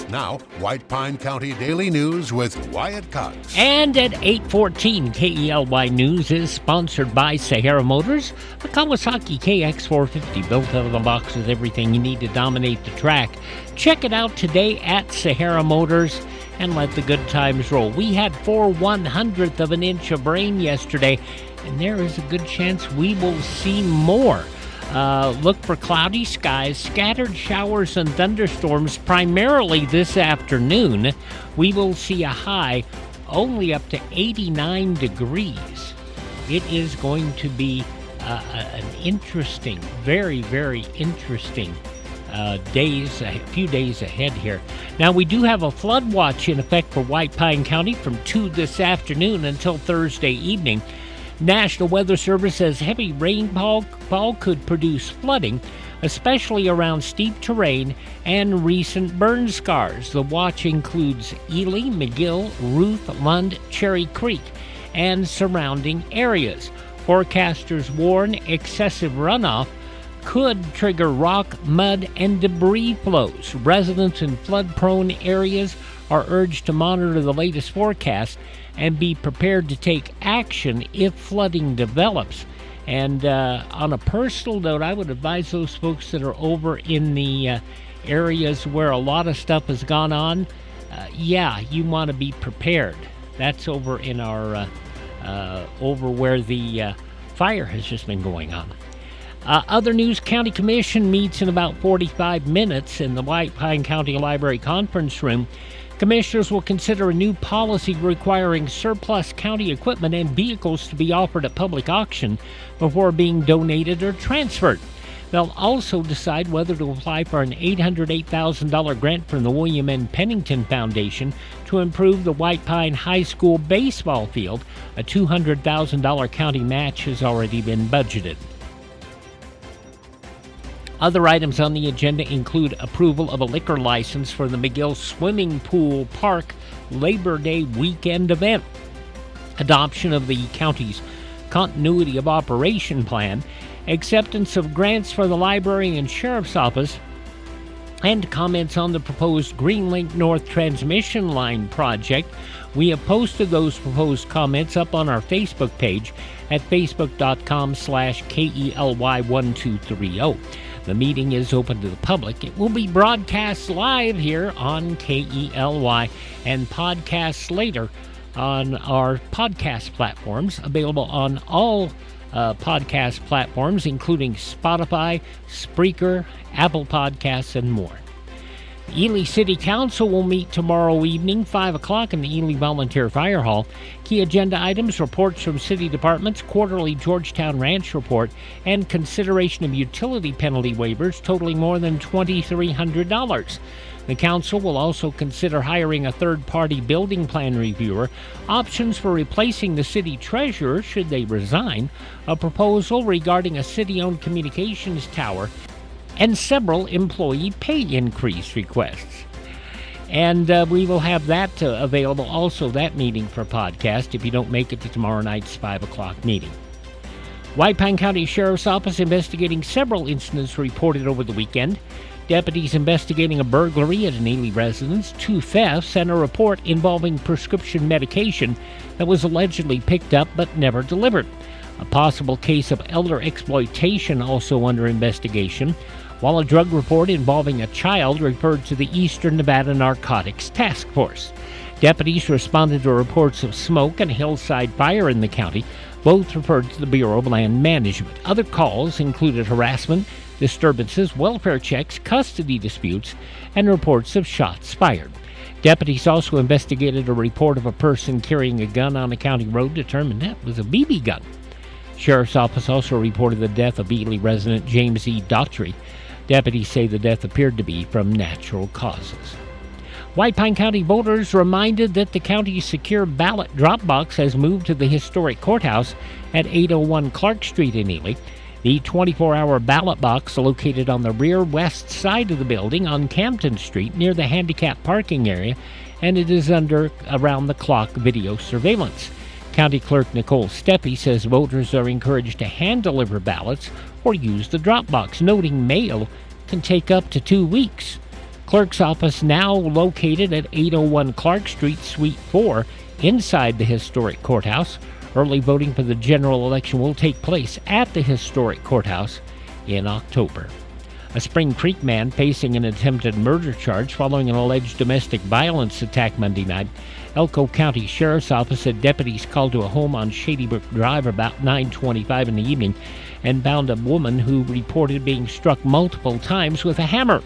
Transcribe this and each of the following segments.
Now, White Pine County Daily News with Wyatt Cox. And at 8:14, KELY News is sponsored by Sahara Motors, a Kawasaki KX450 built out of the box with everything you need to dominate the track. Check it out today at Sahara Motors and let the good times roll. We had 4/100th of an inch of rain yesterday, and there is a good chance we will see more. Look for cloudy skies, scattered showers and thunderstorms primarily this afternoon. We will see a high only up to 89 degrees. It is going to be an interesting, very, very interesting a few days ahead here. Now, we do have a flood watch in effect for White Pine County from 2 this afternoon until Thursday evening. National Weather Service says heavy rainfall could produce flooding, especially around steep terrain and recent burn scars. The watch includes Ely, McGill, Ruth, Lund, Cherry Creek, and surrounding areas. Forecasters warn excessive runoff could trigger rock, mud, and debris flows. Residents in flood-prone areas are urged to monitor the latest forecast and be prepared to take action if flooding develops. And on a personal note, I would advise those folks that are over in the areas where a lot of stuff has gone on, you want to be prepared. That's over in our, over where the fire has just been going on. Other news, County Commission meets in about 45 minutes in the White Pine County Library Conference Room. Commissioners will consider a new policy requiring surplus county equipment and vehicles to be offered at public auction before being donated or transferred. They'll also decide whether to apply for an $808,000 grant from the William N. Pennington Foundation to improve the White Pine High School baseball field. A $200,000 county match has already been budgeted. Other items on the agenda include approval of a liquor license for the McGill Swimming Pool Park Labor Day weekend event, adoption of the county's continuity of operation plan, acceptance of grants for the library and sheriff's office, and comments on the proposed Greenlink North transmission line project. We have posted those proposed comments up on our Facebook page at facebook.com/KELY1230. The meeting is open to the public. It will be broadcast live here on KELY and podcasts later on our podcast platforms, available on all podcast platforms, including Spotify, Spreaker, Apple Podcasts, and more. The Ely City Council will meet tomorrow evening, 5 o'clock in the Ely Volunteer Fire Hall. Key agenda items, reports from city departments, quarterly Georgetown Ranch report, and consideration of utility penalty waivers totaling more than $2,300. The council will also consider hiring a third-party building plan reviewer, options for replacing the city treasurer should they resign, a proposal regarding a city-owned communications tower, and several employee pay increase requests. And we will have that available also, that meeting for podcast, if you don't make it to tomorrow night's 5 o'clock meeting. White Pine County Sheriff's Office investigating several incidents reported over the weekend. Deputies investigating a burglary at an Ely residence, 2 thefts, and a report involving prescription medication that was allegedly picked up but never delivered. A possible case of elder exploitation also under investigation, while a drug report involving a child referred to the Eastern Nevada Narcotics Task Force. Deputies responded to reports of smoke and a hillside fire in the county, both referred to the Bureau of Land Management. Other calls included harassment, disturbances, welfare checks, custody disputes, and reports of shots fired. Deputies also investigated a report of a person carrying a gun on a county road, determined that was a BB gun. Sheriff's Office also reported the death of Ely resident James E. Daughtry. Deputies say the death appeared to be from natural causes. White Pine County voters reminded that the county's secure ballot drop box has moved to the historic courthouse at 801 Clark Street in Ely. The 24-hour ballot box located on the rear west side of the building on Campton Street near the handicap parking area, and it is under around-the-clock video surveillance. County Clerk Nicole Steppe says voters are encouraged to hand-deliver ballots or use the drop box, noting mail can take up to 2 weeks. Clerk's office now located at 801 Clark Street, Suite 4, inside the historic courthouse. Early voting for the general election will take place at the historic courthouse in October. A Spring Creek man facing an attempted murder charge following an alleged domestic violence attack Monday night. Elko County Sheriff's Office said deputies called to a home on Shady Brook Drive about 9:25 in the evening and found a woman who reported being struck multiple times with a hammer.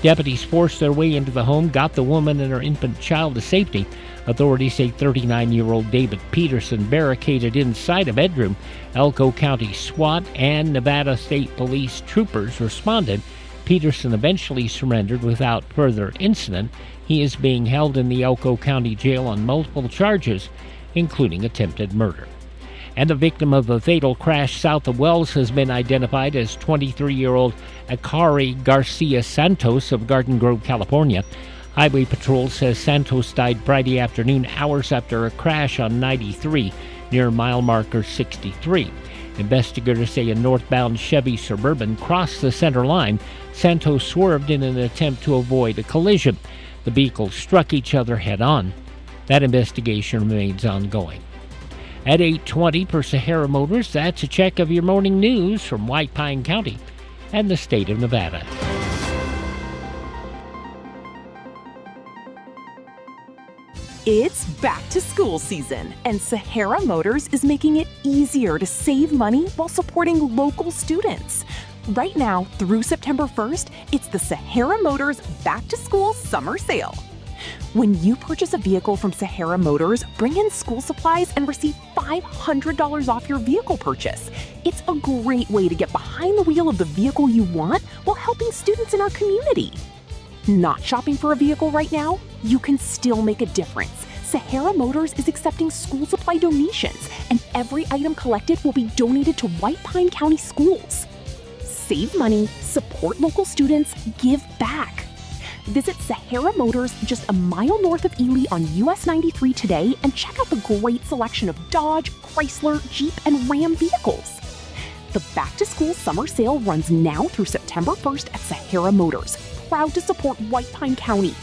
Deputies forced their way into the home, got the woman and her infant child to safety. Authorities say 39-year-old David Peterson barricaded inside a bedroom. Elko County SWAT and Nevada State Police troopers responded. Peterson eventually surrendered without further incident. He is being held in the Elko County Jail on multiple charges, including attempted murder. And the victim of a fatal crash south of Wells has been identified as 23-year-old Akari Garcia Santos of Garden Grove, California. Highway Patrol says Santos died Friday afternoon, hours after a crash on 93 near mile marker 63. Investigators say a northbound Chevy Suburban crossed the center line. Santos swerved in an attempt to avoid a collision. The vehicles struck each other head-on. That investigation remains ongoing. At 8:20 for Sahara Motors, that's a check of your morning news from White Pine County and the state of Nevada. It's back to school season, and Sahara Motors is making it easier to save money while supporting local students. Right now, through September 1st, it's the Sahara Motors Back to School Summer Sale. When you purchase a vehicle from Sahara Motors, bring in school supplies and receive $500 off your vehicle purchase. It's a great way to get behind the wheel of the vehicle you want while helping students in our community. Not shopping for a vehicle right now? You can still make a difference. Sahara Motors is accepting school supply donations, and every item collected will be donated to White Pine County schools. Save money, support local students, give back. Visit Sahara Motors just a mile north of Ely on US 93 today and check out the great selection of Dodge, Chrysler, Jeep, and Ram vehicles. The Back to School Summer Sale runs now through September 1st at Sahara Motors, proud to support White Pine County.